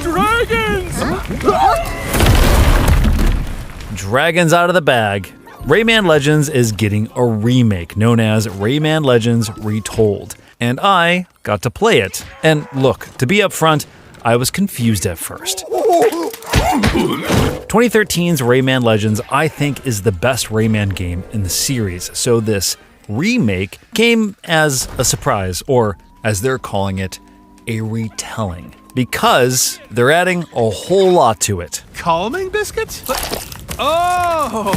Dragons! Dragons out of the bag. Rayman Legends is getting a remake known as Rayman Legends Retold, and I got to play it. And look, to be upfront, I was confused at first. 2013's Rayman Legends, I think, is the best Rayman game in the series, so this remake came as a surprise, or as they're calling it, a retelling, because they're adding a whole lot to it. Calming biscuits? Oh,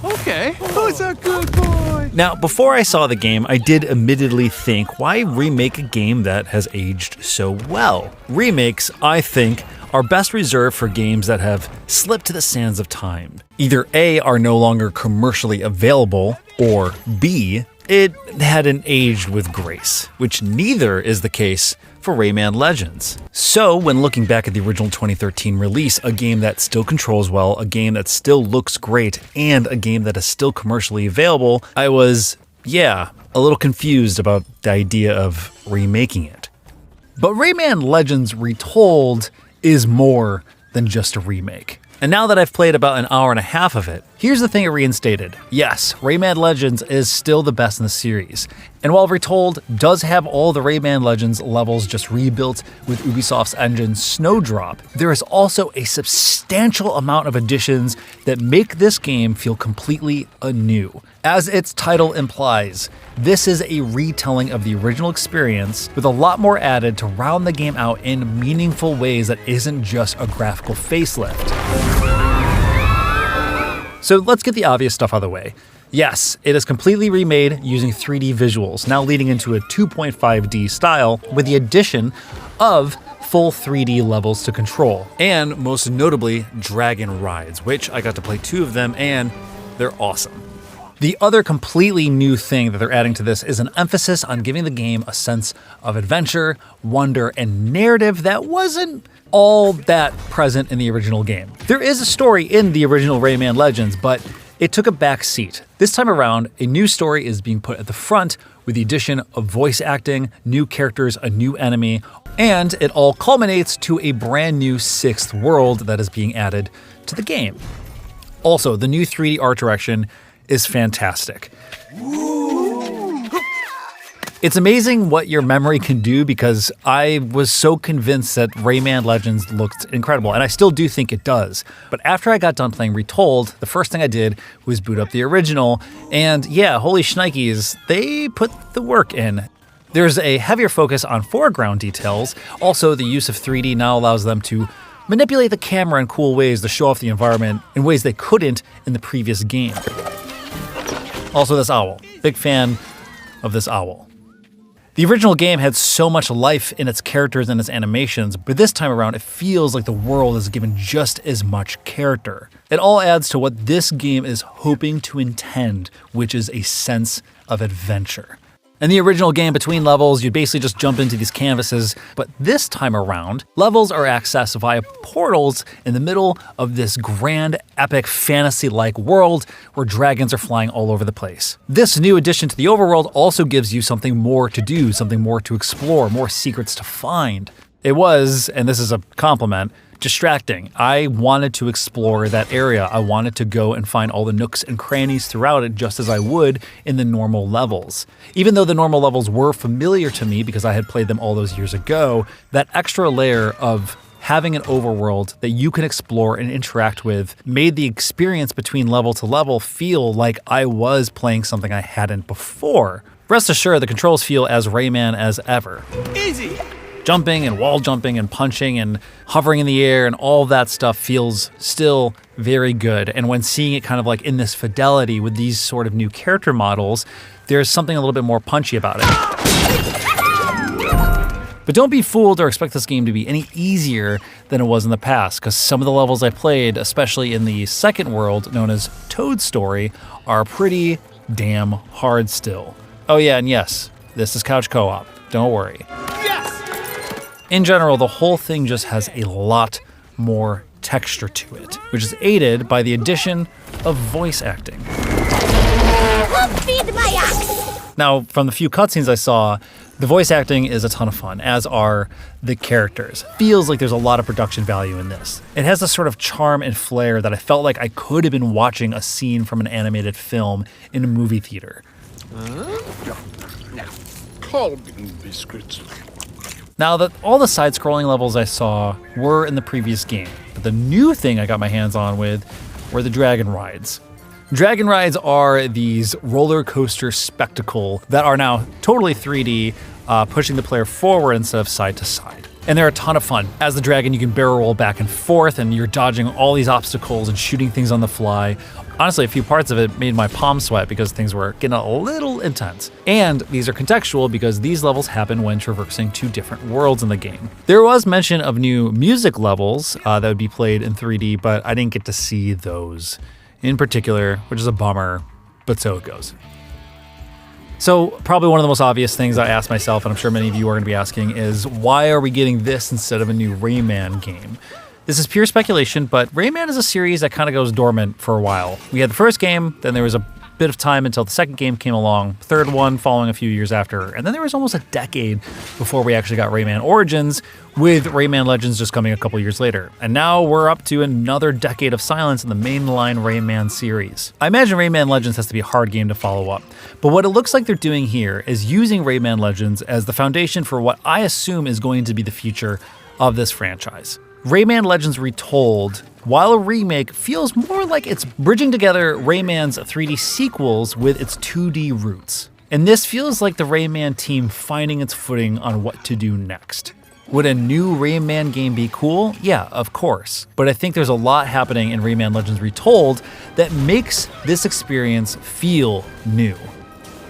okay. Who's a good boy? Now, before I saw the game, I did admittedly think, why remake a game that has aged so well? Remakes, I think, are best reserved for games that have slipped to the sands of time. Either A, are no longer commercially available, or B, it hadn't aged with grace, which neither is the case for Rayman Legends. So, when looking back at the original 2013 release, a game that still controls well, a game that still looks great, and a game that is still commercially available, I was, a little confused about the idea of remaking it. But Rayman Legends Retold is more than just a remake. And now that I've played about an hour and a half of it, here's the thing it reinstated. Yes, Rayman Legends is still the best in the series. And while Retold does have all the Rayman Legends levels just rebuilt with Ubisoft's engine Snowdrop, there is also a substantial amount of additions that make this game feel completely anew. As its title implies, this is a retelling of the original experience with a lot more added to round the game out in meaningful ways that isn't just a graphical facelift. So let's get the obvious stuff out of the way. Yes, it is completely remade using 3D visuals, now leading into a 2.5D style with the addition of full 3D levels to control, and most notably, dragon rides, which I got to play 2 of them, and they're awesome. The other completely new thing that they're adding to this is an emphasis on giving the game a sense of adventure, wonder, and narrative that wasn't all that present in the original game. There is a story in the original Rayman Legends, but it took a back seat. This time around, a new story is being put at the front with the addition of voice acting, new characters, a new enemy, and it all culminates to a brand new 6th world that is being added to the game. Also, the new 3D art direction is fantastic. It's amazing what your memory can do, because I was so convinced that Rayman Legends looked incredible, and I still do think it does. But after I got done playing Retold, the first thing I did was boot up the original, and holy shnikes, they put the work in. There's a heavier focus on foreground details. Also, the use of 3D now allows them to manipulate the camera in cool ways to show off the environment in ways they couldn't in the previous game. Also, this owl. Big fan of this owl. The original game had so much life in its characters and its animations, but this time around it feels like the world is given just as much character. It all adds to what this game is hoping to intend, which is a sense of adventure. In the original game, between levels, you'd basically just jump into these canvases, but this time around, levels are accessed via portals in the middle of this grand, epic, fantasy-like world where dragons are flying all over the place. This new addition to the overworld also gives you something more to do, something more to explore, more secrets to find. It was, and this is a compliment, distracting. I wanted to explore that area. I wanted to go and find all the nooks and crannies throughout it, just as I would in the normal levels. Even though the normal levels were familiar to me because I had played them all those years ago, that extra layer of having an overworld that you can explore and interact with made the experience between level to level feel like I was playing something I hadn't before. Rest assured, the controls feel as Rayman as ever. Easy! Jumping and wall jumping and punching and hovering in the air and all that stuff feels still very good. And when seeing it kind of like in this fidelity with these sort of new character models, there's something a little bit more punchy about it. But don't be fooled or expect this game to be any easier than it was in the past, because some of the levels I played, especially in the second world known as Toad Story, are pretty damn hard still. Oh yeah, and yes, this is couch co-op. Don't worry. In general, the whole thing just has a lot more texture to it, which is aided by the addition of voice acting. Feed my axe! Now, from the few cutscenes I saw, the voice acting is a ton of fun, as are the characters. Feels like there's a lot of production value in this. It has a sort of charm and flair that I felt like I could have been watching a scene from an animated film in a movie theater. Cobbin biscuits. Now, all the side-scrolling levels I saw were in the previous game, but the new thing I got my hands on with were the dragon rides. Dragon rides are these roller coaster spectacle that are now totally 3D, pushing the player forward instead of side to side. And they're a ton of fun. As the dragon, you can barrel roll back and forth, and you're dodging all these obstacles and shooting things on the fly. Honestly, a few parts of it made my palms sweat because things were getting a little intense. And these are contextual because these levels happen when traversing two different worlds in the game. There was mention of new music levels that would be played in 3D, but I didn't get to see those in particular, which is a bummer, but so it goes. So probably one of the most obvious things I asked myself, and I'm sure many of you are going to be asking, is why are we getting this instead of a new Rayman game? This is pure speculation, but Rayman is a series that kind of goes dormant for a while. We had the first game, then there was a bit of time until the second game came along, third one following a few years after, and then there was almost a decade before we actually got Rayman Origins, with Rayman Legends just coming a couple years later. And now we're up to another decade of silence in the mainline Rayman series. I imagine Rayman Legends has to be a hard game to follow up, but what it looks like they're doing here is using Rayman Legends as the foundation for what I assume is going to be the future of this franchise. Rayman Legends Retold, while a remake, feels more like it's bridging together Rayman's 3D sequels with its 2D roots. And this feels like the Rayman team finding its footing on what to do next. Would a new Rayman game be cool? Yeah, of course. But I think there's a lot happening in Rayman Legends Retold that makes this experience feel new.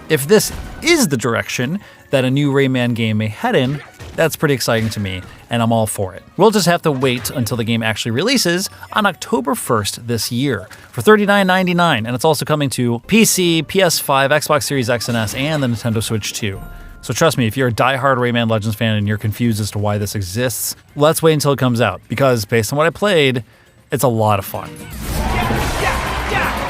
If this is the direction that a new Rayman game may head in, that's pretty exciting to me, and I'm all for it. We'll just have to wait until the game actually releases on October 1st this year for $39.99, and it's also coming to PC, PS5, Xbox Series X and S, and the Nintendo Switch 2. So trust me, if you're a diehard Rayman Legends fan and you're confused as to why this exists, let's wait until it comes out, because based on what I played, it's a lot of fun. Yeah, yeah, yeah.